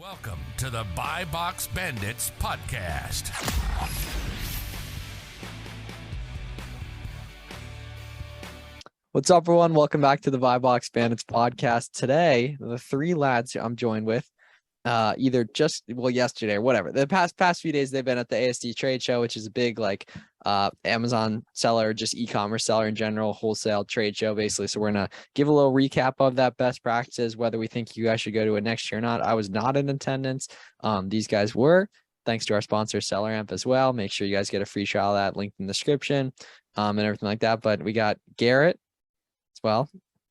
Welcome to the Buy Box Bandits podcast. What's up, everyone? Welcome back to the Buy Box Bandits podcast. Today, the three lads I'm joined with, yesterday or whatever. The past few days, they've been at the ASD trade show, which is a big Amazon seller, just e-commerce seller in general, wholesale trade show, basically. So we're gonna give a little recap of that, best practices, whether we think you guys should go to it next year or not. I was not in attendance. These guys were. Thanks to our sponsor, SellerAmp, as well. Make sure you guys get a free trial of that linked in the description, and everything like that. But we got Garrett as well,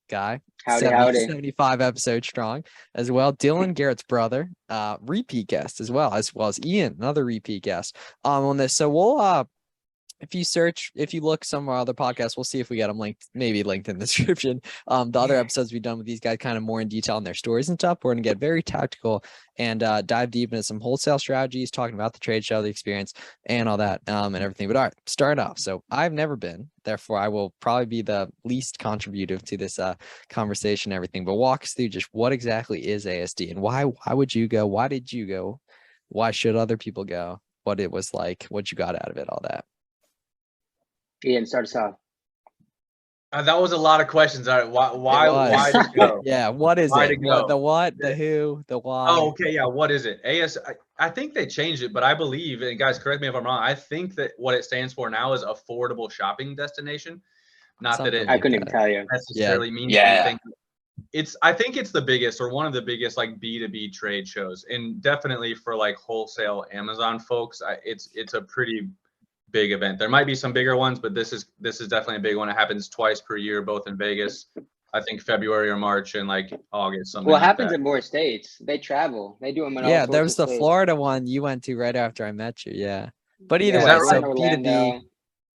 guy, Howdy. 75 episodes strong as well. Dylan, Garrett's brother, repeat guest as well as Ian, another repeat guest on this. So we'll if you look some of our other podcasts, we'll see if we get them linked in the description. The other episodes we've done with these guys kind of more in detail on their stories and stuff. We're going to get very tactical and dive deep into some wholesale strategies, talking about the trade show, the experience, and all that and everything. But all right, start off. So I've never been, therefore I will probably be the least contributive to this conversation and everything. But walk us through just what exactly is ASD and why would you go? Why did you go? Why should other people go? What it was like, what you got out of it, all that. Ian, start us off. That was a lot of questions. All right, why to go? Yeah, what is Why it? to go? The what, the who, the why? Oh, okay, yeah. What is it? I think they changed it, but I believe, and guys, correct me if I'm wrong. I think that what it stands for now is affordable shopping destination. Not Something that it I couldn't even tell you. necessarily means anything. I think it's the biggest or one of the biggest like B2B trade shows, and definitely for like wholesale Amazon folks, it's a pretty big event. There might be some bigger ones, but this is definitely a big one. It happens twice per year, both in Vegas, I think February or March, and like August. Well, it happens in more states. They travel. They do them in all sorts there was of the states. Florida one you went to right after I met you. Yeah. But either Is way, that so right? Orlando. B2B.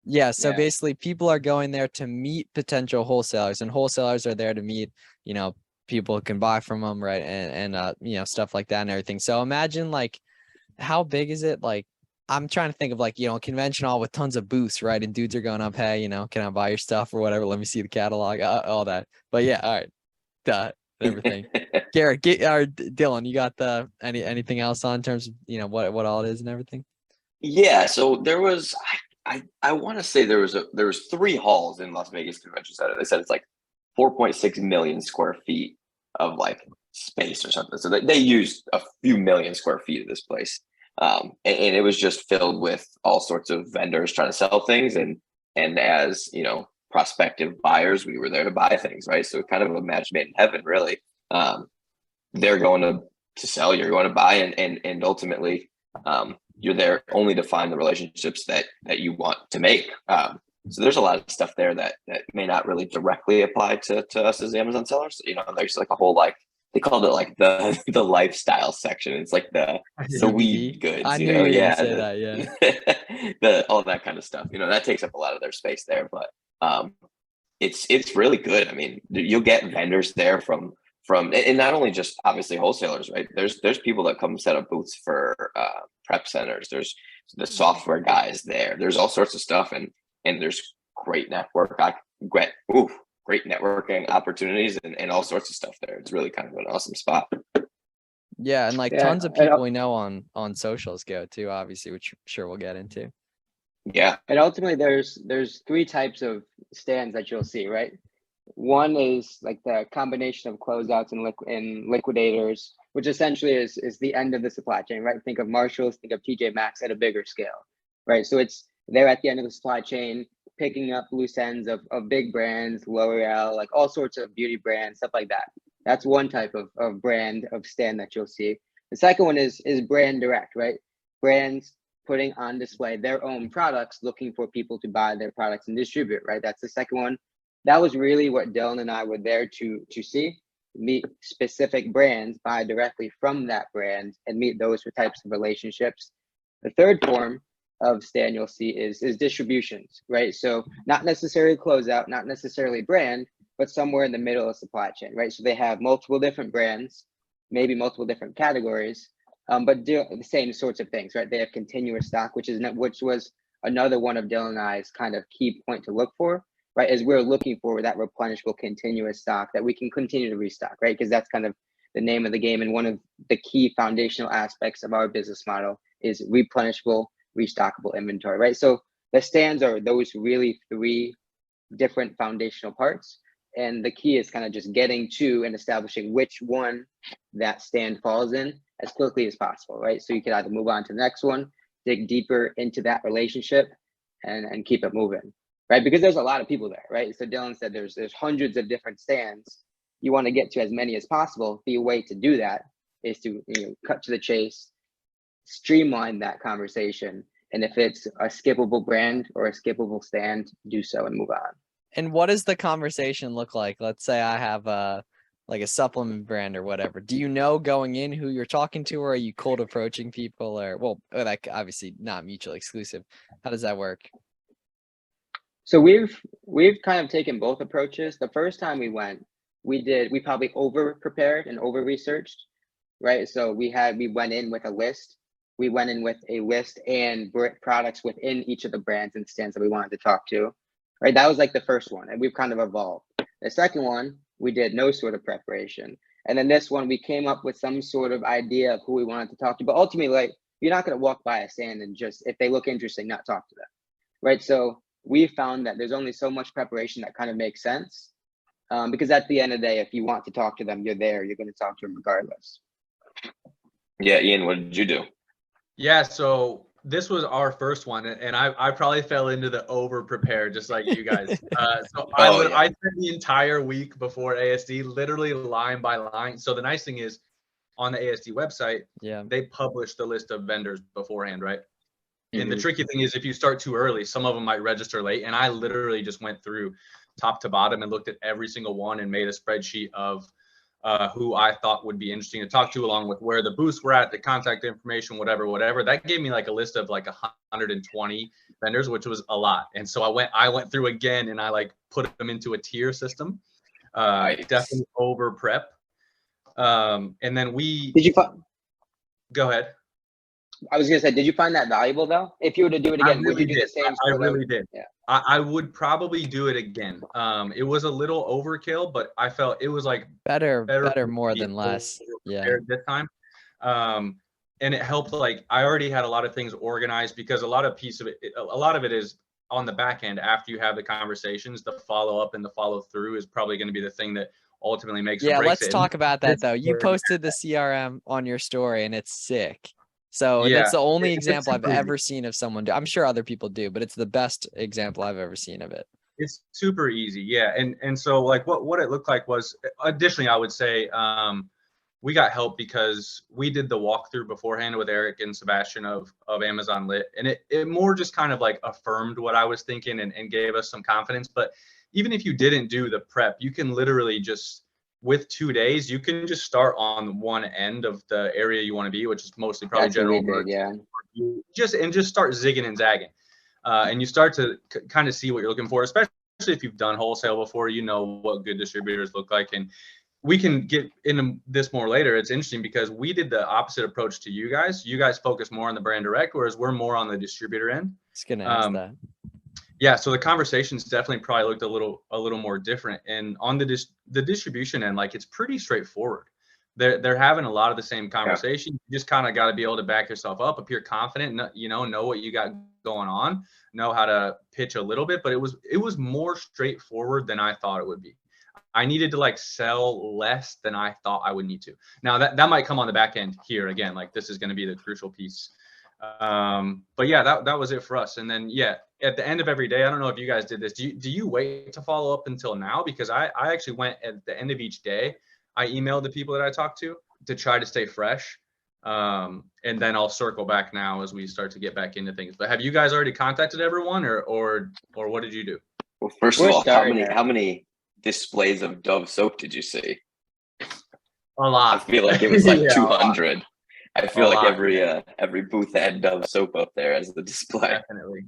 Yeah. So Yeah. basically people are going there to meet potential wholesalers, and wholesalers are there to meet, people who can buy from them. Right. And stuff like that and everything. So imagine like, how big is it? Like, I'm trying to think of like, convention hall with tons of booths, right? And dudes are going up, hey, can I buy your stuff or whatever? Let me see the catalog, all that. But yeah, all right, everything. Garrett, or Dylan, you got anything else on in terms of what all it is and everything? Yeah, so there was I want to say there was 3 halls in Las Vegas Convention Center. They said it's like 4.6 million square feet of like space or something. So they used a few million square feet of this place. And it was just filled with all sorts of vendors trying to sell things. And as, prospective buyers, we were there to buy things, right? So kind of a match made in heaven, really. They're going to sell, you're going to buy, and ultimately you're there only to find the relationships that you want to make. So there's a lot of stuff there that may not really directly apply to us as Amazon sellers. There's like a whole they called it like the lifestyle section. It's like the weed goods. I knew you were gonna say that, yeah. All that kind of stuff. That takes up a lot of their space there, but it's really good. I mean, you'll get vendors there from and not only just obviously wholesalers, right? There's people that come set up booths for prep centers. There's the software guys there. There's all sorts of stuff, and there's great great networking opportunities and all sorts of stuff there. It's really kind of an awesome spot. Yeah, and tons of people we know on socials go too, obviously, which I'm sure we'll get into. Yeah. And ultimately there's 3 types of stands that you'll see, right? One is like the combination of closeouts and liquidators, which essentially is the end of the supply chain, right? Think of Marshalls, think of TJ Maxx at a bigger scale, right? So they're at the end of the supply chain, picking up loose ends of big brands, L'Oreal, like all sorts of beauty brands, stuff like that. That's one type of brand of stand that you'll see. The second one is brand direct, right? Brands putting on display their own products, looking for people to buy their products and distribute, right? That's the second one. That was really what Dylan and I were there to see, meet specific brands, buy directly from that brand, and meet those types of relationships. The third form of stand you'll see is distributions, right? So not necessarily closeout, not necessarily brand, but somewhere in the middle of supply chain, right? So they have multiple different brands, maybe multiple different categories, but do the same sorts of things, right? They have continuous stock, which was another one of Dylan and I's kind of key point to look for, right? As we're looking for that replenishable continuous stock that we can continue to restock, right? Because that's kind of the name of the game. And one of the key foundational aspects of our business model is replenishable, restockable inventory, right? So the stands are those really 3 different foundational parts. And the key is kind of just getting to and establishing which one that stand falls in as quickly as possible, right? So you can either move on to the next one, dig deeper into that relationship, and keep it moving, right? Because there's a lot of people there, right? So Dylan said there's hundreds of different stands. You want to get to as many as possible. The way to do that is to cut to the chase, streamline that conversation, and if it's a skippable brand or a skippable stand, do so and move on. And what does the conversation look like? Let's say I have a supplement brand or whatever. Do you know going in who you're talking to, or are you cold approaching people? Or like obviously not mutually exclusive. How does that work? So we've kind of taken both approaches. The first time we went, we probably over prepared and over researched, right? So we went in with a list. We went in with a list and products within each of the brands and stands that we wanted to talk to, right? That was like the first one, and we've kind of evolved. The second one, we did no sort of preparation. And then this one, we came up with some sort of idea of who we wanted to talk to. But ultimately, like, you're not going to walk by a stand and just, if they look interesting, not talk to them, right? So we found that there's only so much preparation that kind of makes sense. Because at the end of the day, if you want to talk to them, you're there, you're going to talk to them regardless. Yeah, Ian, what did you do? Yeah, so this was our first one, and I probably fell into the over prepared, just like you guys. I spent the entire week before ASD literally line by line. So the nice thing is, on the ASD website, they publish the list of vendors beforehand, right? Mm-hmm. And the tricky thing is, if you start too early, some of them might register late. And I literally just went through top to bottom and looked at every single one and made a spreadsheet of who I thought would be interesting to talk to, along with where the booths were at, the contact information, whatever. That gave me like a list of like 120 vendors, which was a lot. And so I went through again and I like put them into a tier system. Nice. Definitely over prep. And then go ahead. I was gonna say, did you find that valuable though? If you were to do it again, would you do the same? I really did. Yeah. I would probably do it again. It was a little overkill, but I felt it was like better more than less. Yeah. This time. And it helped. Like, I already had a lot of things organized, because a lot of it is on the back end. After you have the conversations, the follow up and the follow through is probably going to be the thing that ultimately makes or breaks let's talk about that though. You posted the CRM on your story and it's sick. So that's the only example I've ever seen of someone do. I'm sure other people do, but it's the best example I've ever seen of it. It's super easy. Yeah. And so like what it looked like was, additionally, I would say we got help because we did the walkthrough beforehand with Eric and Sebastian of Amazon Lit. And it more just kind of like affirmed what I was thinking and gave us some confidence. But even if you didn't do the prep, you can literally just, with 2 days, you can just start on one end of the area you want to be, which is mostly probably general merch. Yeah. Just start zigging and zagging. And you start to kind of see what you're looking for, especially if you've done wholesale before, you know what good distributors look like. And we can get into this more later. It's interesting because we did the opposite approach to you guys. You guys focus more on the brand direct, whereas we're more on the distributor end. Just gonna ask that. Yeah, so the conversations definitely probably looked a little more different. And on the distribution end, like, it's pretty straightforward. They're having a lot of the same conversations. You just kind of got to be able to back yourself up, appear confident, know what you got going on, know how to pitch a little bit. But it was more straightforward than I thought it would be. I needed to like sell less than I thought I would need to. Now that might come on the back end here again. Like, this is going to be the crucial piece. But yeah, that was it for us. And then at the end of every day, I don't know if you guys did this. Do you wait to follow up until now? Because I actually went at the end of each day. I emailed the people that I talked to try to stay fresh. And then I'll circle back now as we start to get back into things. But have you guys already contacted everyone, or what did you do? Well, first of all, how many displays of Dove soap did you see? A lot. I feel like it was like 200. I feel like every booth had Dove soap up there as the display. Definitely.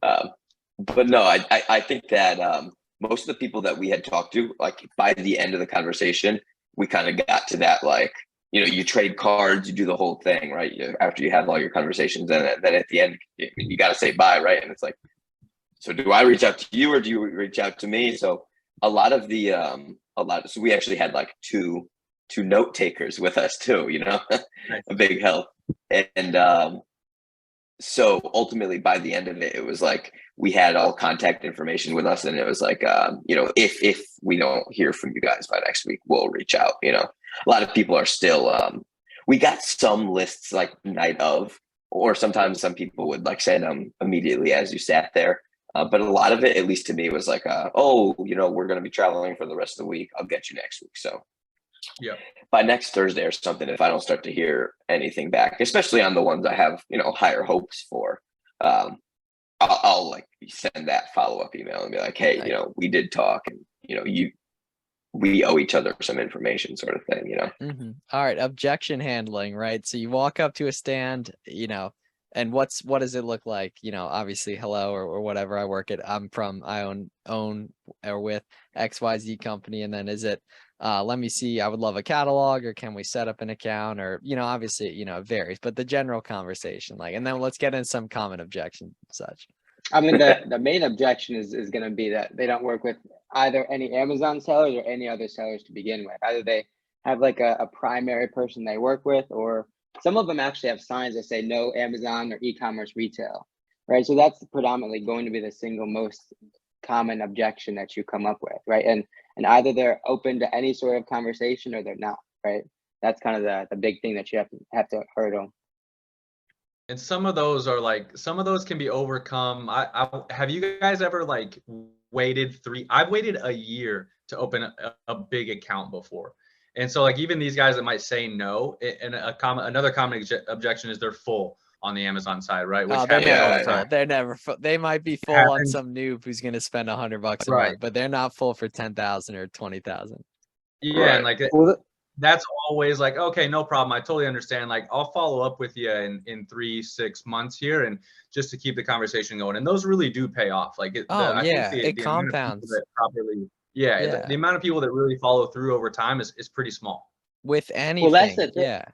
But no, I think that most of the people that we had talked to, like, by the end of the conversation, we kind of got to that, like, you trade cards, you do the whole thing, right? After you have all your conversations, and then at the end, you got to say bye, right? And it's like, so do I reach out to you or do you reach out to me? So so we actually had like two note takers with us too, you know, Nice. a big help. And so ultimately by the end of it, it was like we had all contact information with us, and it was like, you know, if we don't hear from you guys by next week, we'll reach out. You know, a lot of people are still, we got some lists like night of, or sometimes some people would like send them immediately as you sat there. But a lot of it, at least to me, was like, oh, you know, we're going to be traveling for the rest of the week. I'll get you next week. So Yeah. by next Thursday or something, if I don't start to hear anything back, especially on the ones I have, you know, higher hopes for, I'll like send that follow-up email and be like, hey, you know, we did talk, and, you know, we owe each other some information, sort of thing, you know? All right. Objection handling, right? So you walk up to a stand, you know, and what does it look like? You know, obviously, hello, or whatever. I own or with XYZ company. And then is it, let me see, I would love a catalog, or can we set up an account, or, you know, obviously, you know, it varies, but the general conversation, like, and then let's get in some common objections and such. I mean, the main objection is going to be that they don't work with either any Amazon sellers or any other sellers to begin with. Either they have like a primary person they work with, or some of them actually have signs that say no Amazon or e-commerce retail, right? So that's predominantly going to be the single most common objection that you come up with, right? And either they're open to any sort of conversation or they're not, right? That's kind of the big thing that you have to hurdle. And some of those can be overcome. I have you guys ever like I've waited a year to open a big account before. And so like even these guys that might say no, and another common objection is they're full on the Amazon side, right? Which they're never all the full. time. They're never full. They might be full on some noob who's going to spend $100 a Right. month, but they're not full for 10,000 or 20,000. Yeah, Right. and like that's always like, okay, no problem. I totally understand. Like I'll follow up with you in 3-6 months here, and just to keep the conversation going. And those really do pay off. Like It amount of people compounds. that properly, the amount of people that really follow through over time is pretty small. With anything. Well, that's the thing. Yeah.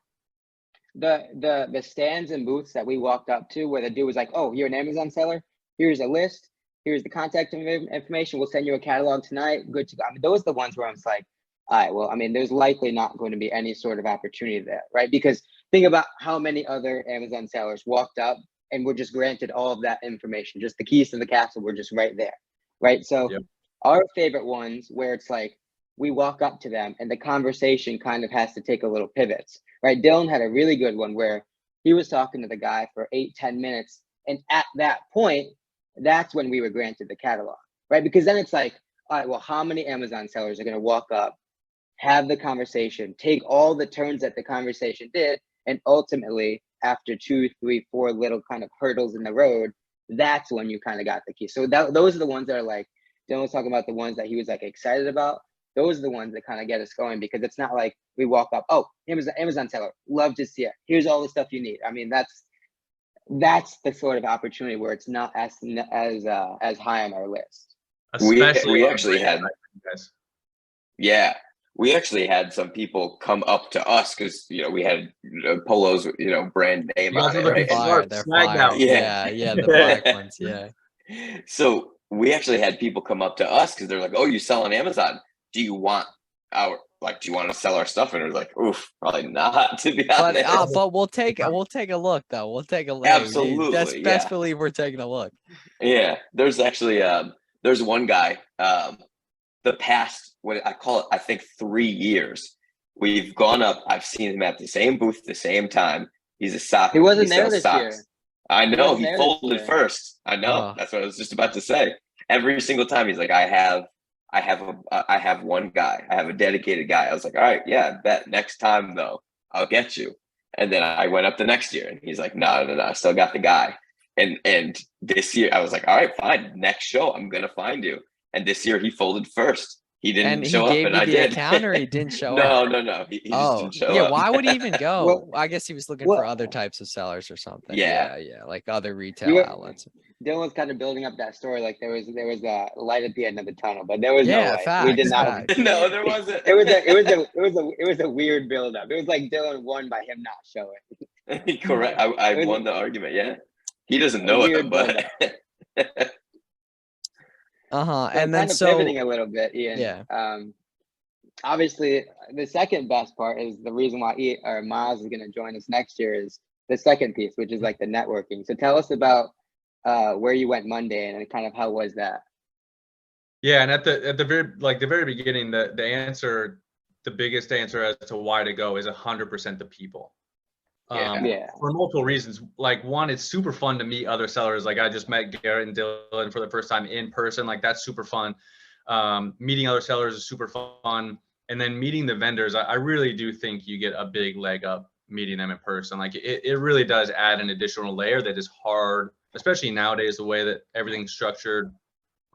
The stands and booths that we walked up to, where the dude was like, oh, you're an Amazon seller, here's a list, here's the contact information, we'll send you a catalog tonight, good to go. I mean, those are the ones where I'm like, all right, well, I mean, there's likely not going to be any sort of opportunity there, right? Because think about how many other Amazon sellers walked up and were just granted all of that information, just the keys to the castle were just right there, right? So our favorite ones where it's like, we walk up to them and the conversation kind of has to take a little pivots, right? Dylan had a really good one where he was talking to the guy for 8-10 minutes. And at that point, that's when we were granted the catalog, right? Because then it's like, all right, well, how many Amazon sellers are going to walk up, have the conversation, take all the turns that the conversation did, and ultimately, after 2, 3, 4 little kind of hurdles in the road, that's when you kind of got the key. So those are the ones that are like, Dylan was talking about the ones that he was like excited about. Those are the ones that kind of get us going, because it's not like we walk up, oh, Amazon seller, love to see it. Here's all the stuff you need. I mean, that's the sort of opportunity where it's not as high on our list. Especially we actually had, we actually had some people come up to us because, you know, we had polos, you know, brand name on it, right? They're fire. Yeah, the black ones. Yeah. So we actually had people come up to us because they're like, oh, you sell on Amazon. Do you want to sell our stuff? And we're like, oof, probably not, to be honest. But we'll take a look though. We'll take a look. Absolutely. Best believe we're taking a look. Yeah. There's actually there's one guy, the past, what I call it, I think 3 years, we've gone up. I've seen him at the same booth, the same time. He's a sock. He wasn't there this year. I know, he folded first. I know. That's what I was just about to say. Every single time he's like, I have one guy. I have a dedicated guy. I was like, all right, yeah, bet. Next time though, I'll get you. And then I went up the next year and he's like, no, I still got the guy. And this year I was like, all right, fine. Next show, I'm going to find you. And this year he folded first. He didn't show up, and I did. Account, or he didn't show up? No. He just didn't show up. Yeah, why would he even go? Well, I guess he was looking for other types of sellers or something. Yeah, like other retail outlets. Dylan was kind of building up that story, like there was a light at the end of the tunnel, but there was no light. Facts, we did not. No, there wasn't. It was a weird build up. It was like Dylan won by him not showing. Correct. I won the argument. Yeah, he doesn't know it, but. And then kind of pivoting a little bit, Ian. Yeah. obviously the second best part is the reason why Miles is going to join us next year is the second piece, which is like the networking. So tell us about where you went Monday and kind of how was that? Yeah, and at the very beginning, the biggest answer as to why to go is 100% the people. For multiple reasons. Like, one, it's super fun to meet other sellers. Like, I just met Garrett and Dylan for the first time in person. Like, that's super fun. Meeting other sellers is super fun. And then meeting the vendors, I really do think you get a big leg up meeting them in person. Like, it really does add an additional layer that is hard, especially nowadays, the way that everything's structured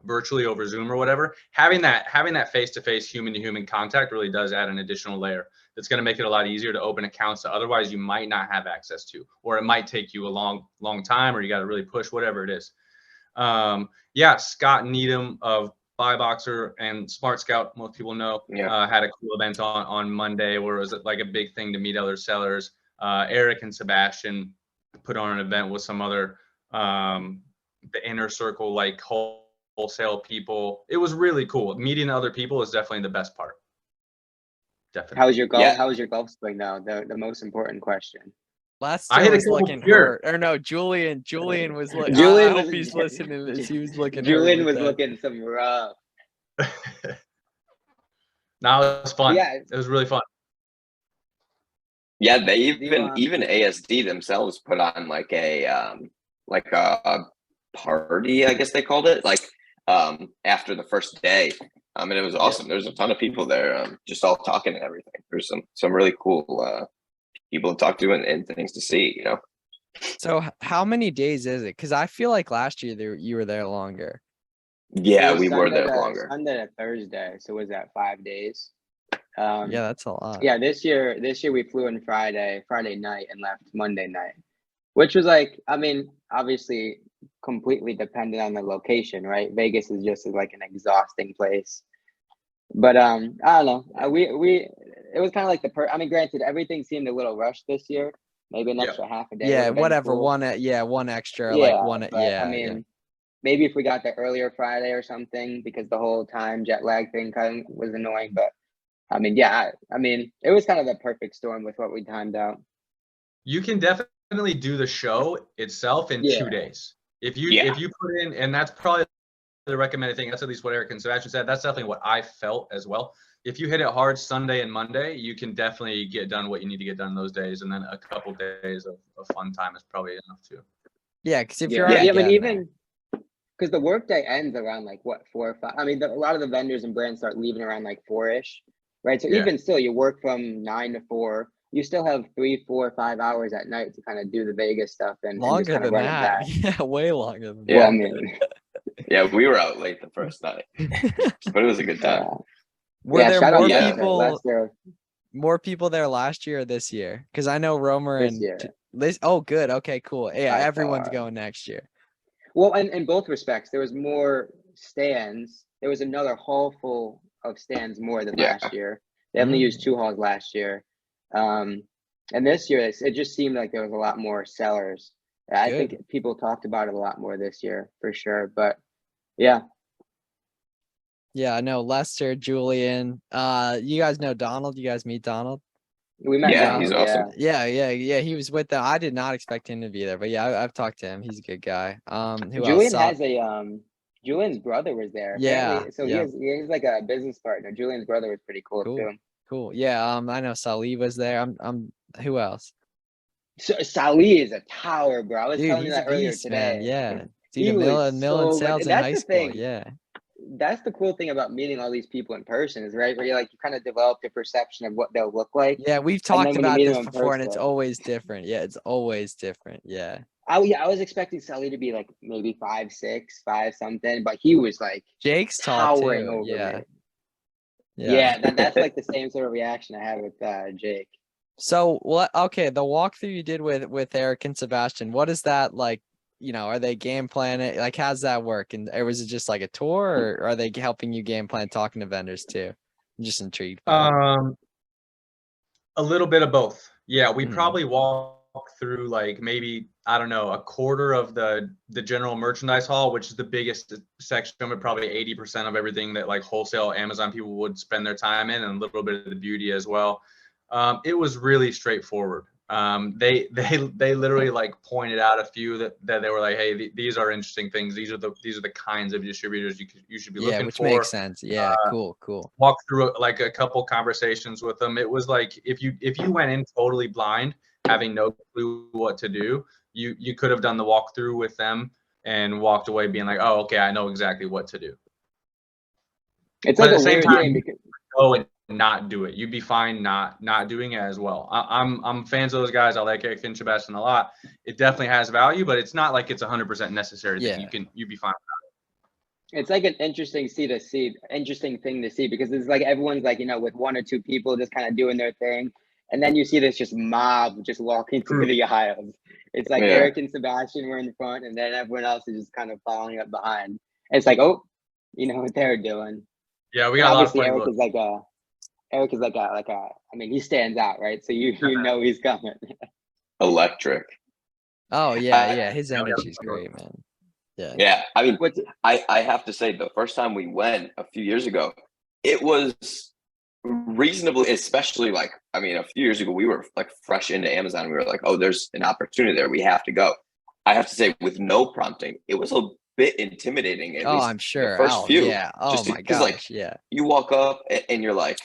virtually over Zoom or whatever. Having that face-to-face, human-to-human contact really does add an additional layer that's going to make it a lot easier to open accounts that otherwise you might not have access to, or it might take you a long time, or you got to really push, whatever it is. Scott Needham of Buy Boxer and Smart Scout, most people know, had a cool event on Monday where it was like a big thing to meet other sellers. Eric and Sebastian put on an event with some other the inner circle, like wholesale people. It was really cool. Meeting other people is definitely the best part. Definitely. How was your golf? How was your golf swing though? The most important question. Last year was looking hurt. Or no, Julian was like, I hope he's listening to this. He was looking. Julian was looking some rough. No, it was fun. Yeah, it was really fun. Yeah, they even ASD themselves put on like a party, I guess they called it, like after the first day. And it was awesome. There's a ton of people there, just all talking and everything. There's some really cool people to talk to and things to see, you know. So how many days is it? Because I feel like last year you were there longer. Yeah, we were there longer. Sunday to Thursday. So was that 5 days? Yeah, that's a lot. Yeah, this year we flew in Friday night and left Monday night, which was like, I mean, obviously completely dependent on the location, right? Vegas is just like an exhausting place. But I don't know. It was kind of like I mean, granted, everything seemed a little rushed this year. Maybe an extra half a day. Yeah, whatever. Cool. One extra. Yeah, like one. Yeah. I mean, maybe if we got there earlier Friday or something, because the whole time jet lag thing kind of was annoying. But I mean, it was kind of the perfect storm with what we timed out. You can definitely do the show itself in 2 days. If you put in, and that's probably the recommended thing. That's at least what Eric and Sebastian said. That's definitely what I felt as well. If you hit it hard Sunday and Monday, you can definitely get done what you need to get done those days, and then a couple days of fun time is probably enough too. Yeah, because if you're but even because the workday ends around like what 4 or 5. I mean, a lot of the vendors and brands start leaving around like 4-ish, right? So even still, you work from 9 to 4. You still have 3, 4, 5 hours at night to kind of do the Vegas stuff and longer and than that. Yeah, way longer than that. Yeah, I mean, yeah, we were out late the first night, but it was a good time. Were there more people there last year or this year? Because I know Romer and Liz. Oh, good. Okay, cool. Yeah, everyone's going next year. Well, in both respects, there was more stands. There was another hall full of stands more than last year. They only used 2 halls last year. And this year, it just seemed like there was a lot more sellers. I think people talked about it a lot more this year for sure. But yeah. Yeah, I know Lester, Julian. You guys know Donald? You guys meet Donald? We met Donald. He's awesome. Yeah. He was with them. I did not expect him to be there, but yeah, I've talked to him. He's a good guy. Julian has Julian's brother was there. Yeah. So he's like a business partner. Julian's brother was pretty cool too. Cool. Yeah. I know Salih was there. Who else? So Salih is a tower, bro. I was telling you that earlier today. Man. Yeah. Dude, Mill sales in high school. Yeah. That's the cool thing about meeting all these people in person is right where you kind of develop a perception of what they'll look like. Yeah, we've talked about this before, and it's always different. Yeah, it's always different. Yeah. I was expecting Salih to be like maybe 5'6", 5 something, but he was like Jake's towering over me. Yeah, that's like the same sort of reaction I had with Jake. So what? Okay, the walkthrough you did with Eric and Sebastian, what is that like? Are they game planning? Like, how's that work? And was it just like a tour, or are they helping you game plan, talking to vendors too? I'm just intrigued. A little bit of both. Yeah, we probably walked through like maybe, I don't know, a quarter of the general merchandise hall, which is the biggest section of it, probably 80% of everything that like wholesale Amazon people would spend their time in, and a little bit of the beauty as well. It was really straightforward. They literally like pointed out a few that they were like, hey, these are interesting things. These are the kinds of distributors you should be looking which for. makes sense. Yeah, cool. Walk through like a couple conversations with them. It was like if you went in totally blind, having no clue what to do, you could have done the walkthrough with them and walked away being like, oh, okay, I know exactly what to do. It's But like at a the same weird time, game because go and not do it. You'd be fine not doing it as well. I'm fans of those guys. I like Eric Finchebeston a lot. It definitely has value, but it's not like it's 100% necessary that you'd be fine. it's like an interesting thing to see because it's like everyone's like, with one or two people just kind of doing their thing. And then you see this just mob just walking through the aisles. It's like Eric and Sebastian were in the front, and then everyone else is just kind of following up behind. And it's like, oh, you know what they're doing. Yeah, we got a lot of funny Eric looks. Is like a I mean, he stands out, right? So you know he's coming. Electric. Oh yeah, his energy's great, man. Yeah. I mean, I have to say, the first time we went a few years ago, it was reasonably, especially like, I mean, a few years ago, we were like fresh into Amazon. We were like, oh, there's an opportunity there. We have to go. I have to say, with no prompting, it was a bit intimidating. At least I'm sure. The first few. Yeah. Oh my gosh. Like, yeah. You walk up and you're like,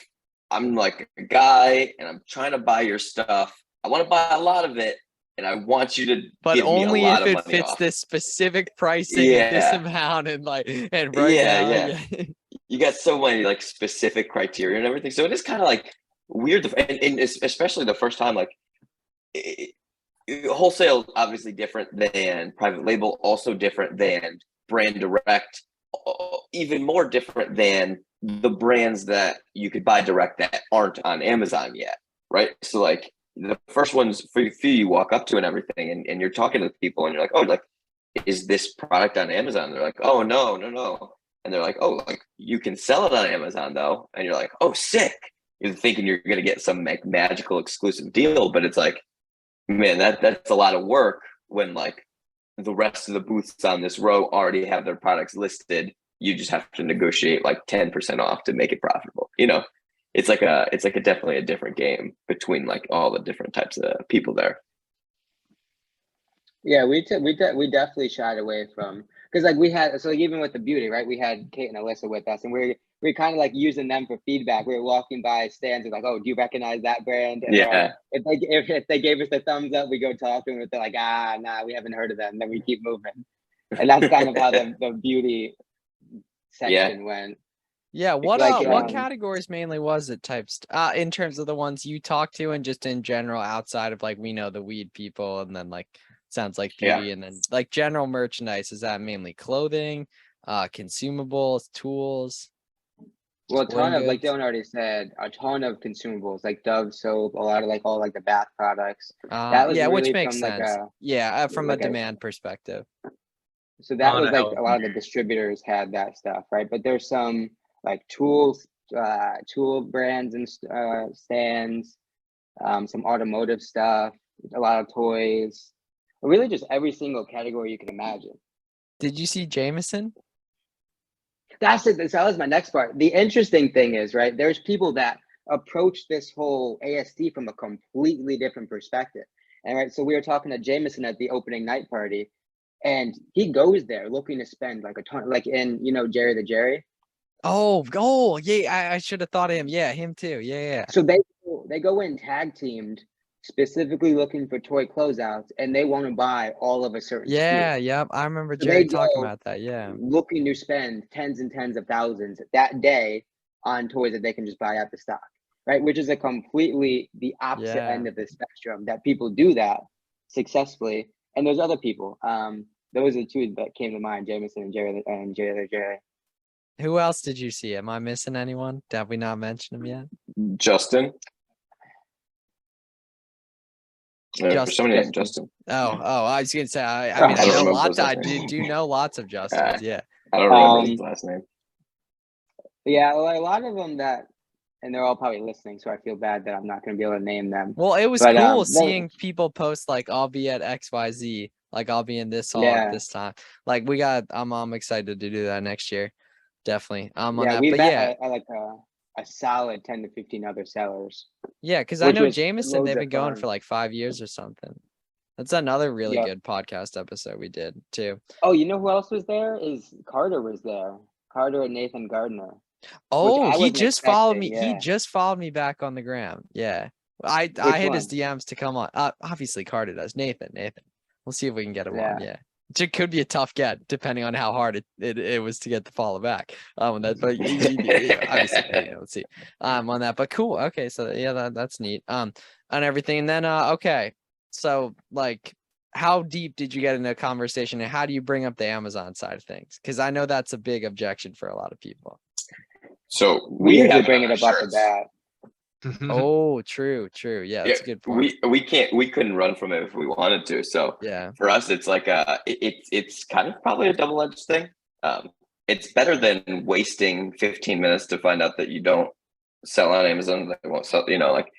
I'm like a guy and I'm trying to buy your stuff. I want to buy a lot of it. And I want you to give only me a lot if it of money fits off. this specific pricing, this amount, and right now. Yeah. You got so many like specific criteria and everything. So it is kind of like weird, and especially the first time. Like wholesale, obviously different than private label, also different than brand direct, even more different than the brands that you could buy direct that aren't on Amazon yet, right? So like, the first ones for you walk up to and everything, and you're talking to people and you're like, oh, like, is this product on Amazon? They're like, oh, no. And they're like, oh, like, you can sell it on Amazon though. And you're like, oh, sick. You're thinking you're going to get some like magical exclusive deal, but it's like, man, that's a lot of work when like the rest of the booths on this row already have their products listed. You just have to negotiate like 10% off to make it profitable. It's like a definitely a different game between like all the different types of people there. Yeah, we definitely shied away from, because like we had, so like even with the beauty, right? We had Kate and Alyssa with us, and we're kind of like using them for feedback. We were walking by stands, and like, oh, do you recognize that brand? And if they gave us the thumbs up, we go talk to them. They're like, nah, we haven't heard of them. Then we keep moving, and that's kind of how the beauty section went. Yeah, what categories mainly was it types in terms of the ones you talked to, and just in general outside of like, we know the weed people, and then like sounds like beauty, and then like general merchandise? Is that mainly clothing, consumables, tools? Well, a ton of, like Dylan already said, a ton of consumables like Dove soap, a lot of like all like the bath products. That was really which makes sense. From like a demand perspective. So that was like a lot of the distributors had that stuff, right? But there's some like tool brands and stands, some automotive stuff, a lot of toys, really just every single category you can imagine. Did you see Jameson? That's it. So that was my next part. The interesting thing is, right, there's people that approach this whole ASD from a completely different perspective. And right, so we were talking to Jameson at the opening night party, and he goes there looking to spend like a ton, like in, Jerry the Jerry. Oh, yeah, I should have thought of him. Yeah, him too. Yeah. So they go in tag teamed, specifically looking for toy closeouts, and they want to buy all of a certain SKU. Yep. I remember Jerry talking about that. Yeah. Looking to spend tens and tens of thousands that day on toys that they can just buy out the stock, right? Which is a completely the opposite end of the spectrum, that people do that successfully. And there's other people. Those are the two that came to mind, Jameson and Jerry the Jerry. Who else did you see? Am I missing anyone? Did we not mention him yet? Justin. Somebody named Justin. Oh, I was gonna say. I mean, I know lots. I do know lots of Justins. Yeah. I don't remember his last name. Yeah, well, a lot of them that and they're all probably listening, so I feel bad that I'm not going to be able to name them. Well, it was But, cool they- seeing people post like, I'll be at XYZ, like I'll be in this hall at Yeah. this time. Like I'm excited to do that next year. Definitely. On Yeah, that. we But met yeah, like a solid 10 to 15 other sellers. yeah, because I which know was Jameson, loads they've of been going fun. for like 5 years or something. That's another really Yeah. good podcast episode we did too. Oh, you know who else was there? Is Carter was there. Carter and Nathan Gardner. Oh, I he wasn't just followed me. expecting, He yeah. just followed me back on the gram. Yeah. I hit his one? DMs to come on. Obviously Carter does. Nathan. We'll see if we can get him on. Yeah. Yeah. It could be a tough get depending on how hard it was to get the follow back. But yeah, obviously, let's see. On that. But cool. Okay, so yeah, that's neat. On everything. And then okay. So like, how deep did you get into a conversation, and how do you bring up the Amazon side of things? Because I know that's a big objection for a lot of people. So We usually have bring it up off the shirts. bat. Oh, true. Yeah, that's a good point. We couldn't run from it if we wanted to. So Yeah. for us, it's like it's kind of probably a double-edged thing. It's better than wasting 15 minutes to find out that you don't sell on Amazon. They won't sell. Like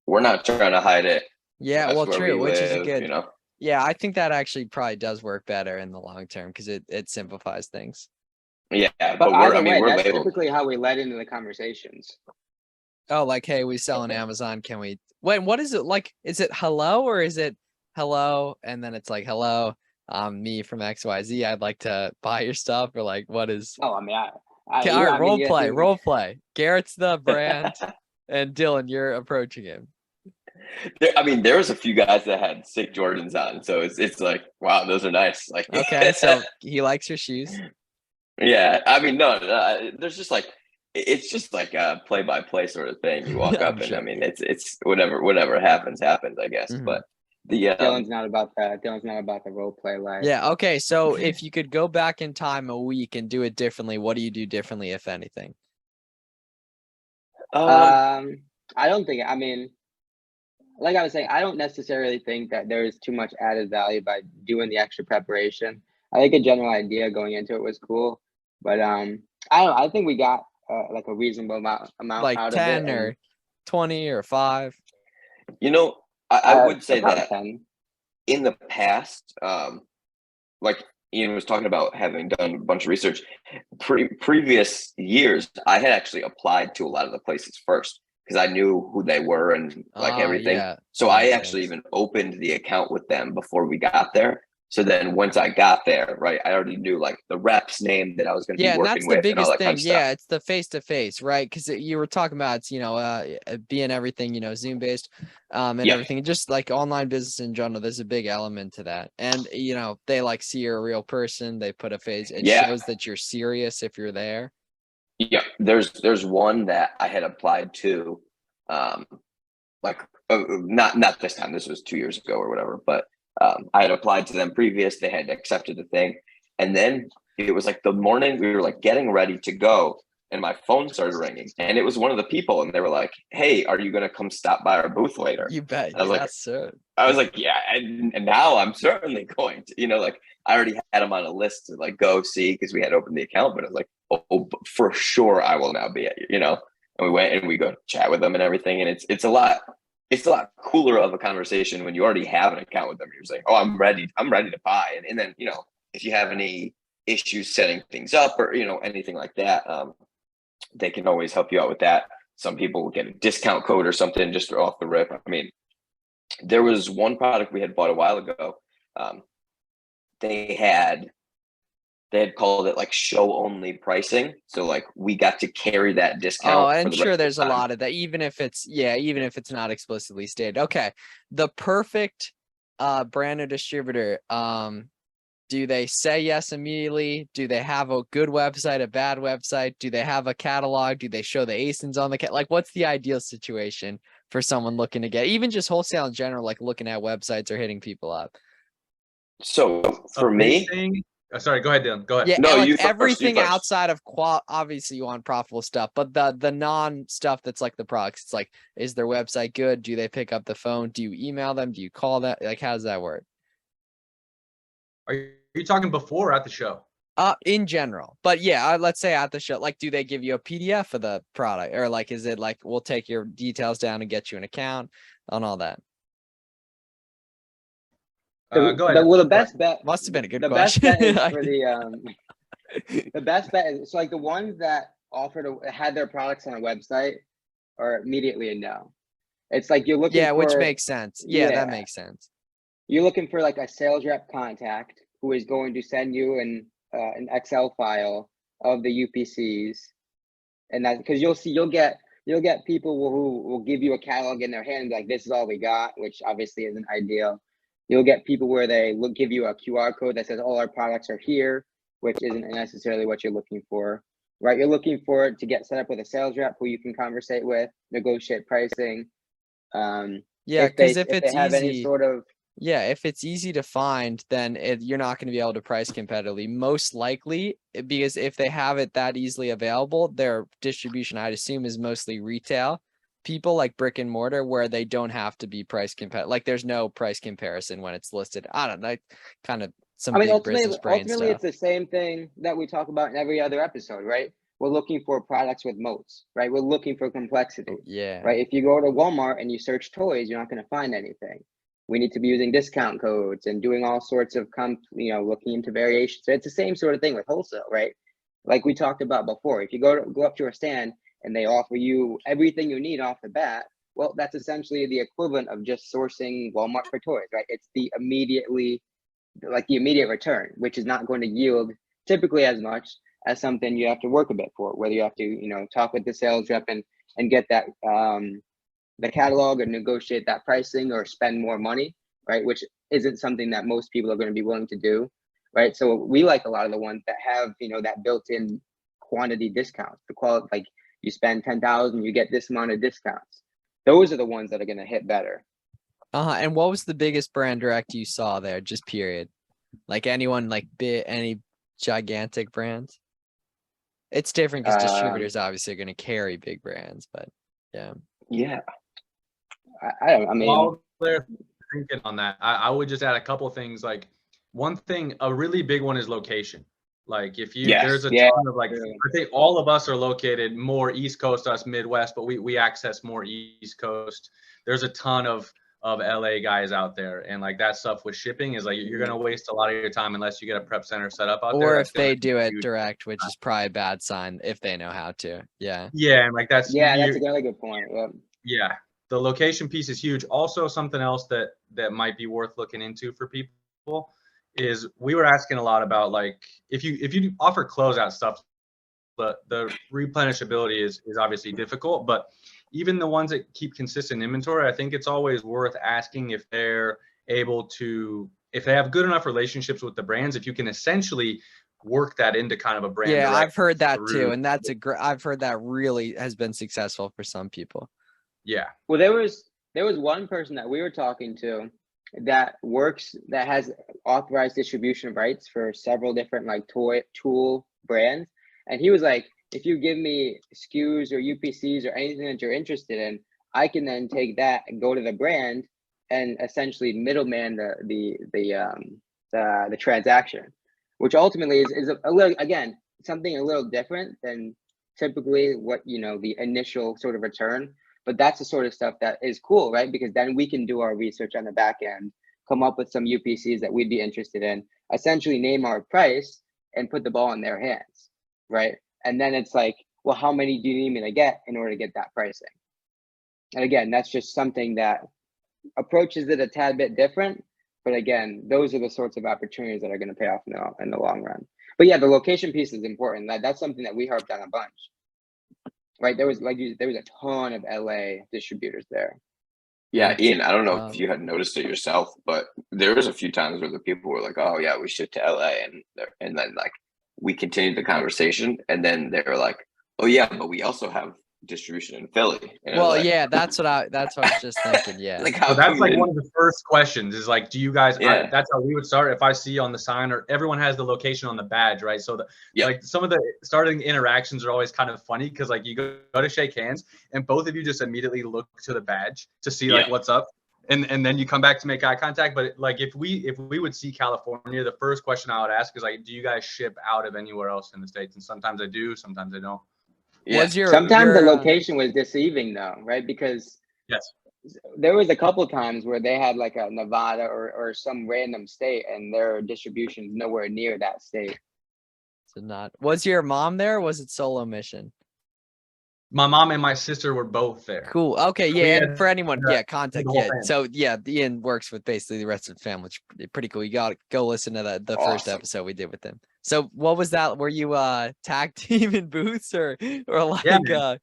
we're not trying to hide it. Yeah, That's well, where true, we which is a live, good. You know. Yeah, I think that actually probably does work better in the long term because it simplifies things. Yeah, But but either we're way, that's labeled. typically how we led into the conversations. Oh, like, hey, we sell on Amazon. Can we wait? What is it like? Is it hello or is it hello? And then it's like, hello, me from XYZ. I'd like to buy your stuff, or like, what is? Oh, I mean, Okay, yeah, all right, I mean, yeah, role play. Garrett's the brand, and Dylan, you're approaching him. There was a few guys that had sick Jordans on, so it's like, wow, those are nice. Like, Okay, so he likes your shoes. yeah, I mean, no, there's just like it's just like a play-by-play sort of thing. You walk up, and Sure. I mean, it's whatever happens, I guess. Mhm. But the Dylan's not about that. Dylan's not about the role play life. Yeah. Okay. So if you could go back in time a week and do it differently, what do you do differently, if anything? I don't think. I mean, like I was saying, I don't necessarily think that there is too much added value by doing the extra preparation. I think a general idea going into it was cool, but I don't know. I think we got like a reasonable amount Like out 10 of it. or 20 or 5? I would say about that 10. in the past, like Ian was talking about having done a bunch of research, previous years, I had actually applied to a lot of the places first because I knew who they were and like everything. Yeah, So that I makes actually sense. even opened the account with them before we got there. So then once I got there, right, I already knew like the rep's name that I was going to Yeah, be and working that's the with and all biggest that kind thing. of stuff. Yeah, it's the face-to-face, right? Because you were talking about it's, being everything, Zoom-based and Yeah. everything. Just like online business in general, there's a big element to that. And, they like see you're a real person. They put a face. It Yeah. shows that you're serious if you're there. Yeah, there's one that I had applied to, not this time. This was 2 years ago or whatever. But I had applied to them previous. They had accepted the thing, and then it was like the morning we were like getting ready to go, and my phone started ringing, and it was one of the people, and they were like, "Hey, are you gonna come stop by our booth later?" You bet. I was like, sir. I was like, yeah, and now I'm certainly going to, like I already had them on a list to like go see because we had opened the account, but I was like, oh, for sure I will now be at you, and we went and we go chat with them and everything, and it's a lot cooler of a conversation when you already have an account with them. You're saying, oh, I'm ready to buy, and then if you have any issues setting things up or anything like that, they can always help you out with that. Some people will get a discount code or something just off the rip. I mean, there was one product we had bought a while ago. They had called it like show only pricing. So like we got to carry that discount. Oh, for I'm the sure rest of there's the a time. lot of that, even if it's not explicitly stated. Okay. The perfect brand or distributor, do they say yes immediately? Do they have a good website, a bad website? Do they have a catalog? Do they show the ASINs on the like what's the ideal situation for someone looking to get even just wholesale in general, like looking at websites or hitting people up? So for me, sorry, go ahead, Dylan. Go ahead. Yeah, No, like you first, everything you first. outside of obviously you want profitable stuff, but the non stuff that's like the products, it's like, is their website good? Do they pick up the phone? Do you email them? Do you call that? Like, how does that work? Are you talking before or at the show? In general, but yeah, let's say at the show, like, do they give you a PDF of the product, or like, is it like, we'll take your details down and get you an account on all that? Go ahead. Well, the best bet Must have been a good the question. best bet is for the best bet is, so like the ones that had their products on a website are immediately a no. It's like you're looking for, which makes sense. Yeah, that makes sense. You're looking for like a sales rep contact who is going to send you an Excel file of the UPCs, and that, because you'll get people who will give you a catalog in their hand and be like, this is all we got, which obviously isn't ideal. You'll get people where they will give you a QR code that says all our products are here, which isn't necessarily what you're looking for, right? You're looking for it to get set up with a sales rep who you can conversate with, negotiate pricing. Yeah, because if they it's have easy, any sort of, if it's easy to find, then you're not going to be able to price competitively, most likely, because if they have it that easily available, their distribution, I'd assume, is mostly retail people, like brick and mortar, where they don't have to be price competitive. Like, there's no price comparison when it's listed. I don't know, kind of some big business brain ultimately stuff. it's the same thing that we talk about in every other episode, right? We're looking for products with moats, right? We're looking for complexity, Yeah. right? If you go to Walmart and you search toys, you're not going to find anything. We need to be using discount codes and doing all sorts of, looking into variations. So it's the same sort of thing with wholesale, right? Like we talked about before, if you go up to a stand and they offer you everything you need off the bat, well, that's essentially the equivalent of just sourcing Walmart for toys, right? It's the immediate return, which is not going to yield typically as much as something you have to work a bit for, whether you have to, talk with the sales rep and get that, the catalog, or negotiate that pricing, or spend more money, right? Which isn't something that most people are going to be willing to do, right? So we like a lot of the ones that have, that built-in quantity discounts, the quality, like you spend 10,000, you get this amount of discounts. Those are the ones that are going to hit better. And what was the biggest brand direct you saw there? Just period. Like anyone, like any gigantic brands? It's different because distributors obviously are going to carry big brands, but yeah. I mean, while they're thinking on that, I would just add a couple things. Like, one thing, a really big one is location. Like, if you, there's a ton of, like, I think all of us are located more East Coast, us Midwest, but we access more East Coast. There's a ton of LA guys out there, and like that stuff with shipping is like, you're going to waste a lot of your time unless you get a prep center set up out there. Or if they do it direct, which is probably a bad sign if they know how to. Yeah. And like that's a really good point. Yeah. The location piece is huge. Also, something else that might be worth looking into for people is, we were asking a lot about, like, if you offer closeout stuff, the replenishability is obviously difficult, but even the ones that keep consistent inventory, I think it's always worth asking if they're able to, if they have good enough relationships with the brands, if you can essentially work that into kind of a brand. Yeah, I've heard that too, and that's I've heard that really has been successful for some people. Yeah. Well, there was one person that we were talking to that has authorized distribution rights for several different like tool brands, and he was like, if you give me SKUs or UPCs or anything that you're interested in, I can then take that and go to the brand and essentially middleman the transaction, which ultimately is a little, again, something a little different than typically what, the initial sort of return. But that's the sort of stuff that is cool, right? Because then we can do our research on the back end, come up with some UPCs that we'd be interested in, essentially name our price and put the ball in their hands, right? And then it's like, well, how many do you need me to get in order to get that pricing? And again, that's just something that approaches it a tad bit different. But again, those are the sorts of opportunities that are going to pay off in the long run. But yeah, the location piece is important. That's something that we harped on a bunch. Right, there was a ton of LA distributors there. Yeah, Ian, I don't know if you had noticed it yourself, but there was a few times where the people were like, "Oh yeah, we shipped to LA," and then like we continued the conversation, and then they were like, "Oh yeah, but we also have distribution in Philly." And well, yeah, that's what I was just thinking. Yeah, like so that's like one of the first questions is like, do you guys? Yeah. That's how we would start. If I see on the sign, or everyone has the location on the badge, right? So like some of the starting interactions are always kind of funny because like you go to shake hands and both of you just immediately look to the badge to see like what's up, and then you come back to make eye contact. But like if we would see California, the first question I would ask is like, do you guys ship out of anywhere else in the States? And sometimes I do, sometimes I don't. Yeah. Sometimes the location was deceiving though, right? Because yes, there was a couple times where they had like a Nevada or some random state, and their distribution's nowhere near that state. So not. Was your mom there? Or was it solo mission? my mom and my sister were both there. Cool. Okay. We Yeah. had, And for anyone, contact. the whole Yeah. family. So yeah, Ian works with basically the rest of the family, which is pretty cool. You got to go listen to the first Awesome. episode we did with him. So what was that? Were you tag team in booths or like? Yeah,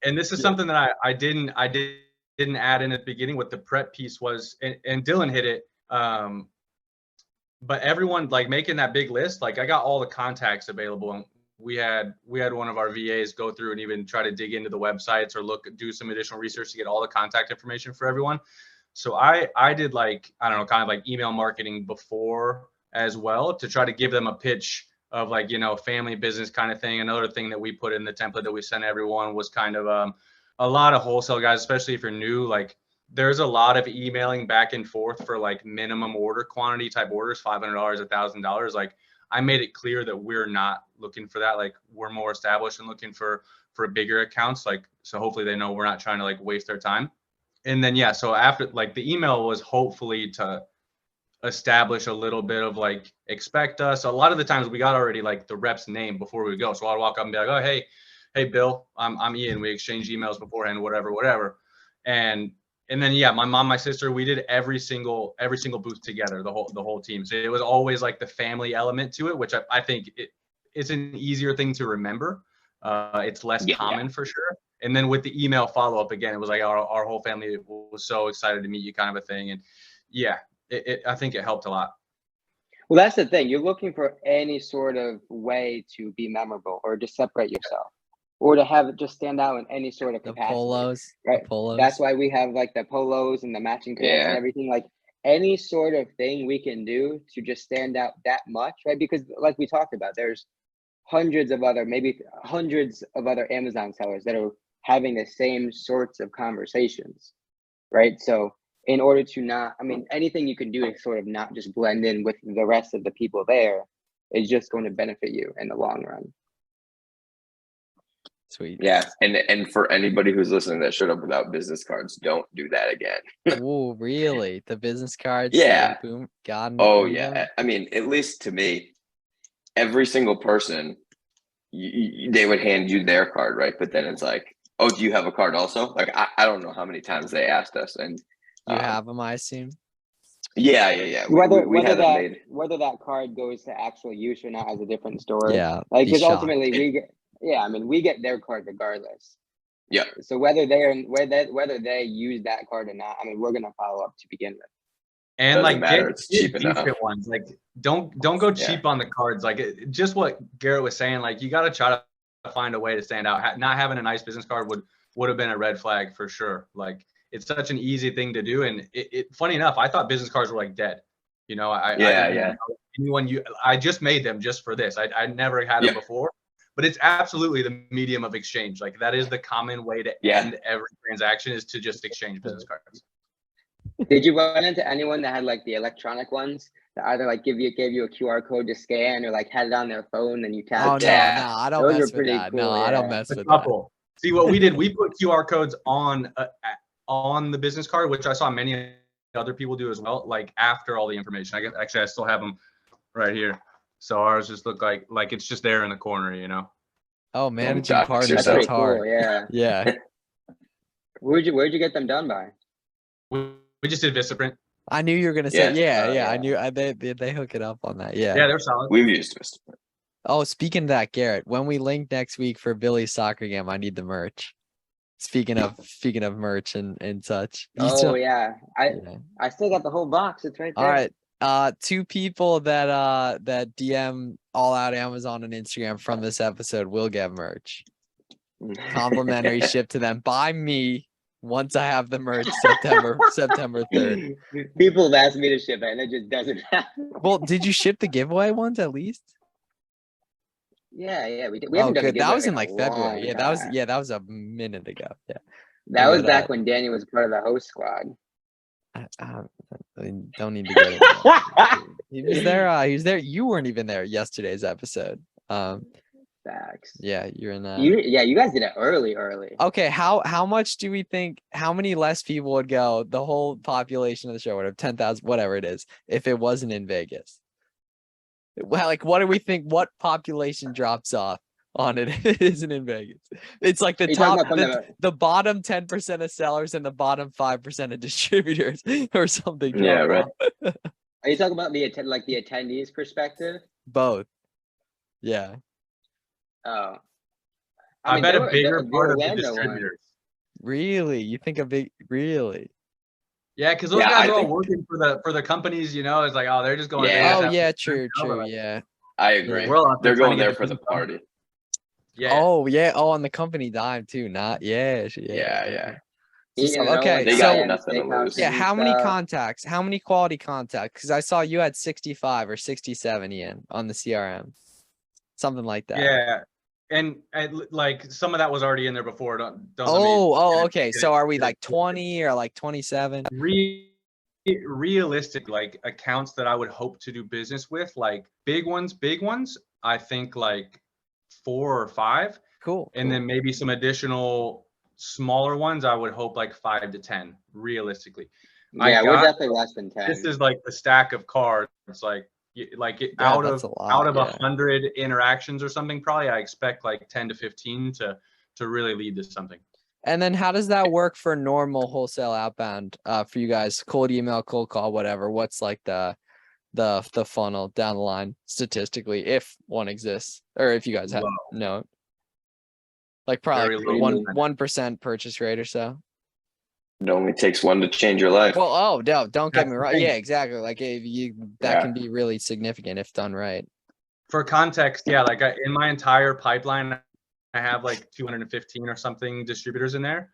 and this is something that I didn't add in at the beginning. What the prep piece was, and Dylan hit it. But everyone like making that big list, like I got all the contacts available, and we had one of our VAs go through and even try to dig into the websites or do some additional research to get all the contact information for everyone. So I did like, I don't know, kind of like email marketing before as well to try to give them a pitch of like, you know, family business kind of thing. Another thing that we put in the template that we sent everyone was kind of a lot of wholesale guys, especially if you're new, like there's a lot of emailing back and forth for like minimum order quantity type orders, $500, $1,000. Like I made it clear that we're not looking for that. Like we're more established and looking for bigger accounts. Like, so hopefully they know we're not trying to like waste their time. And then, yeah, so after like the email was hopefully to establish a little bit of like, expect us. A lot of the times we got already like the rep's name before we go. So I'd walk up and be like, oh, hey, Bill, I'm Ian. We exchanged emails beforehand, whatever. And then, yeah, my mom, my sister, we did every single booth together, the whole team. So it was always like the family element to it, which I think it's an easier thing to remember. It's less common for sure. And then with the email follow-up, again, it was like our whole family was so excited to meet you kind of a thing. And yeah, I think it helped a lot. Well, that's the thing. You're looking for any sort of way to be memorable or to separate yourself or to have it just stand out in any sort of capacity. Right? The polos. That's why we have like the polos and the matching pants and everything. Like any sort of thing we can do to just stand out that much, right? Because like we talked about, there's maybe hundreds of other Amazon sellers that are having the same sorts of conversations, right? So in order to anything you can do to sort of not just blend in with the rest of the people there is just going to benefit you in the long run. Sweet. Yeah, and for anybody who's listening that showed up without business cards, don't do that again. Oh, really? The business cards? Yeah. Boom. God. Oh, yeah. I mean, at least to me, every single person, they would hand you their card, right? But then it's like, oh, do you have a card also? Like, I don't know how many times they asked us, and you have them, I assume. Yeah. Whether that card goes to actual use or not is a different story. Yeah. Like because ultimately we get their card regardless. Yeah. So whether they use that card or not, I mean, we're gonna follow up to begin with. And doesn't like matter. get It's cheap enough. ones. Like don't go cheap on the cards. Like just what Garrett was saying. Like you got to try to find a way to stand out. Not having a nice business card would have been a red flag for sure. Like it's such an easy thing to do. And it funny enough, I thought business cards were like dead. You know, I just made them just for this. I never had them before. But it's absolutely the medium of exchange. Like that is the common way to end every transaction is to just exchange business cards. Did you run into anyone that had like the electronic ones that either like gave you a QR code to scan or like had it on their phone and you tapped? Oh no, I don't mess with that. Cool, no, I don't mess with that. See what we did? We put QR codes on the business card, which I saw many other people do as well. Like after all the information, I still have them right here. So ours just look like it's just there in the corner, you know. Oh, managing partners, that's hard. Cool, yeah. Yeah. Where'd you get them done by? We just did VistaPrint. I knew you were gonna say I knew they hook it up on that. Yeah, they're solid. We've used VistaPrint. Oh, speaking of that, Garrett, when we link next week for Billy's soccer game, I need the merch. Speaking of merch and such. I still got the whole box. It's right there. All right. 2 people that DM All Out Amazon and Instagram from this episode will get merch. Complimentary ship to them by me once I have the merch September 3rd. People have asked me to ship it and it just doesn't happen. Well, did you ship the giveaway ones at least? Yeah, we did. Oh, good. That was in like February. That was a minute ago. Yeah. That was back when Danny was part of the host squad. I don't need to get into that. He was there. He was there. You weren't even there yesterday's episode. Facts. Yeah, you're in that. You guys did it early. Okay, how much do we think? How many less people would go? The whole population of the show would have 10,000, whatever it is, if it wasn't in Vegas. Well, like, what do we think? What population drops off on it if it isn't in Vegas? It's like the top, the bottom 10% of sellers and the bottom 5% of distributors or something. Yeah, right. Are you talking about the attendees perspective? Both. Yeah. Oh. I bet a bigger part of the distributors. Really? You think really? Yeah, because those guys are all working for the companies, you know. It's like, oh, they're just going. Yeah. Oh, yeah, true. Yeah. I agree. They're going there for the party. Yeah. Oh, yeah. Oh, on the company dime too. Not yeah. Okay. They got nothing to lose. Yeah. How many contacts? How many quality contacts? Because I saw you had 65 or 67, Ian, on the CRM. Something like that. Yeah. And like some of that was already in there before. Okay. So are we like 20 or like 27? Realistic, like accounts that I would hope to do business with, like big ones. I think like 4 or 5. Cool. And then maybe some additional smaller ones. I would hope like 5 to 10. Realistically. Yeah, we're definitely less than 10. This is like the stack of cards. It's like out of 100 interactions or something, probably I expect like 10 to 15 to really lead to something. And then how does that work for normal wholesale outbound for you guys? Cold email, cold call, whatever. What's like the funnel down the line statistically, if one exists, or if you guys have no, like probably 1% purchase rate or so. It only takes one to change your life. Well, don't get me wrong. Yeah, exactly. Like that can be really significant if done right. For context, yeah, like in my entire pipeline, I have like 215 or something distributors in there.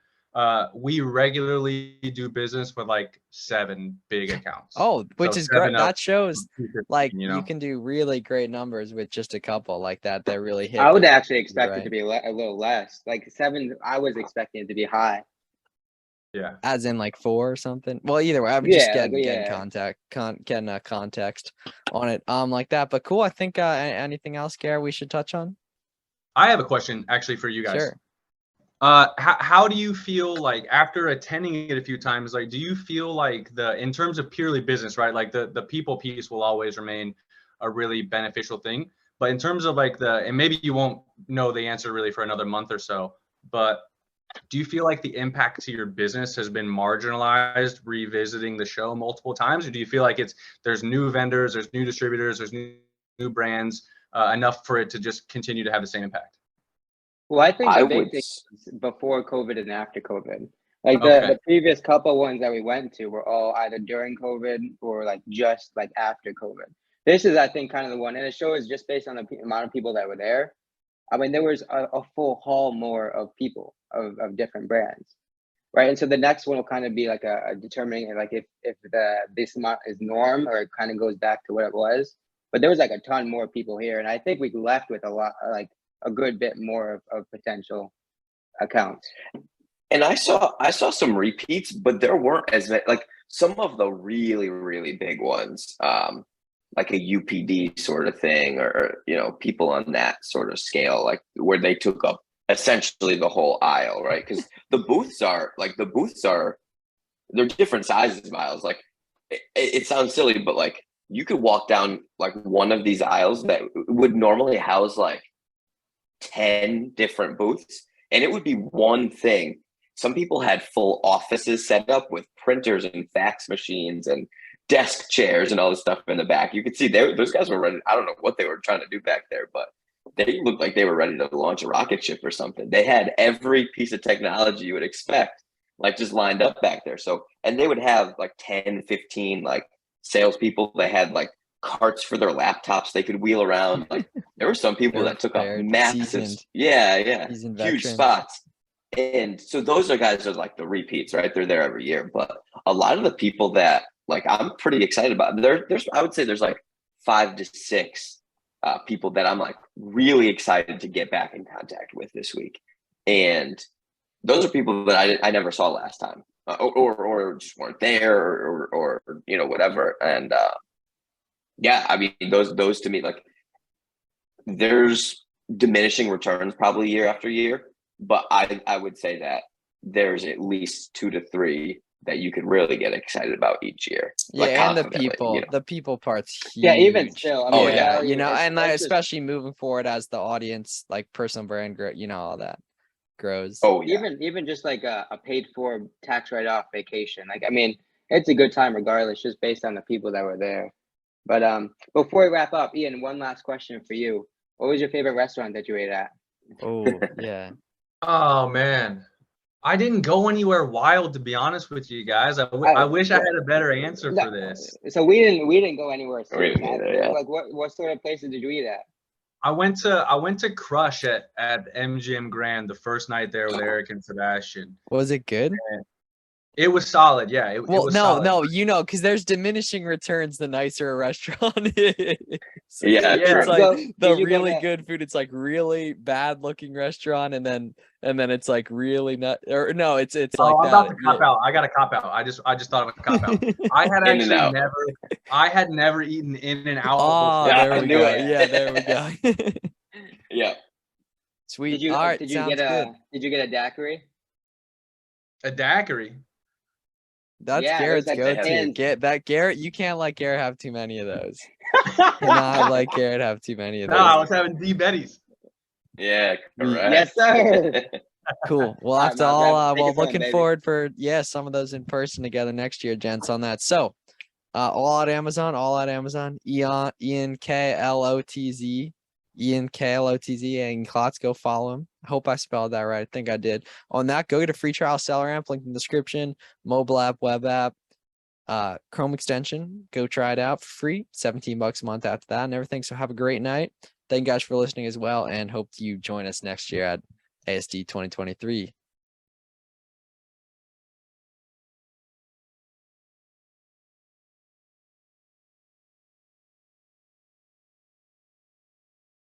We regularly do business with like 7 big accounts. Oh, which is great. That shows like you can do really great numbers with just a couple like that. That really hit. I would actually expect it to be a little less. Like 7, I was expecting it to be high. Yeah. As in like 4 or something. Well, either way, I'm just getting context on it. Like that. But cool. I think anything else, Garrett, we should touch on? I have a question actually for you guys. Sure. How do you feel like after attending it a few times, like do you feel like in terms of purely business, right? Like the people piece will always remain a really beneficial thing. But in terms of like and maybe you won't know the answer really for another month or so, but do you feel like the impact to your business has been marginalized revisiting the show multiple times? Or do you feel like there's new vendors, there's new distributors, there's new brands, enough for it to just continue to have the same impact? Well, I think the big thing is before COVID and after COVID. Like the previous couple ones that we went to were all either during COVID or like just like after COVID. This is, I think, kind of the one, and the show is just based on the amount of people that were there. I mean, there was a full hall more of people of different brands, right? And so the next one will kind of be like a determining like if this amount is norm or it kind of goes back to what it was. But there was like a ton more people here, and I think we left with a good bit more of potential accounts. And I saw some repeats, but there weren't as many. Like some of the really, really big ones, like a UPD sort of thing, or people on that sort of scale, like where they took up essentially the whole aisle, right? Because the booths are they're different sizes of aisles. Like it sounds silly, but like you could walk down like one of these aisles that would normally house like 10 different booths, and it would be one thing. Some people had full offices set up with printers and fax machines and desk chairs and all this stuff in the back. You could see those guys were ready. I don't know what they were trying to do back there, but they looked like they were ready to launch a rocket ship or something. They had every piece of technology you would expect, like just lined up back there. So, and they would have like 10, 15 like salespeople. They had like carts for their laptops they could wheel around. Like there were some people that took up massive, huge spots. And so those are guys that are like the repeats, right? They're there every year. But a lot of the people that like I'm pretty excited about, there's I would say there's like 5 to 6 people that I'm like really excited to get back in contact with this week. And those are people that I never saw last time. or just weren't there, or you know, whatever. And yeah, I mean, those to me, like, there's diminishing returns probably year after year, but I would say that there's at least 2 to 3 that you could really get excited about each year. Yeah, Like, and the confidently, people, you know. the people part's huge. Yeah, even still. I Oh, mean, yeah. You know, it's- and it's just- especially moving forward as the audience, like personal brand grow, you know, all that grows. Oh yeah. even just like a paid for tax write off vacation. Like, I mean, it's a good time regardless, just based on the people that were there. But before we wrap up, Ian, one last question for you. What was your favorite restaurant that you ate at? Oh, yeah. Oh man, I didn't go anywhere wild, to be honest with you guys. I wish I had a better answer for this. So we didn't go anywhere. We didn't serious. either, yeah. Like what sort of places did you eat at? I went to Crush at MGM Grand the first night there with Eric and Sebastian. Was it good? It was solid, yeah. It Well, was no, solid. no, you know, because there's diminishing returns the nicer a restaurant is. Yeah, It's true. like So, the did you go really to- good food. It's like really bad looking restaurant, and then it's like really not. Or no, it's like I'm that. about to cop out. I got to cop out. I just thought of a cop out. I had In-N-Out. I had never eaten In-N-Out Oh, before. Yeah, there I we knew go. it. Yeah, there we go. Yeah. Sweet. Did All right, you sounds get good. did you get a daiquiri? A daiquiri. That's Yeah, Garrett's there's like go-to. and- Garrett, you can't let Garrett have too many of those. Cannot let Garrett have too many of No, I those. was having D Betty's. Yeah, We- correct. Yes, sir. Cool. We'll All have right, to Miles, all take us home, looking baby. forward for some of those in person together next year, gents, on that. So all at Amazon, Ian Klotz, Ian Klotz, and Klotz, go follow him. I hope I spelled that right. I think I did. On that, go get a free trial seller amp, link in the description, mobile app, web app, Chrome extension. Go try it out for free. $17 a month after that and everything. So have a great night. Thank you guys for listening as well, and hope you join us next year at ASD 2023.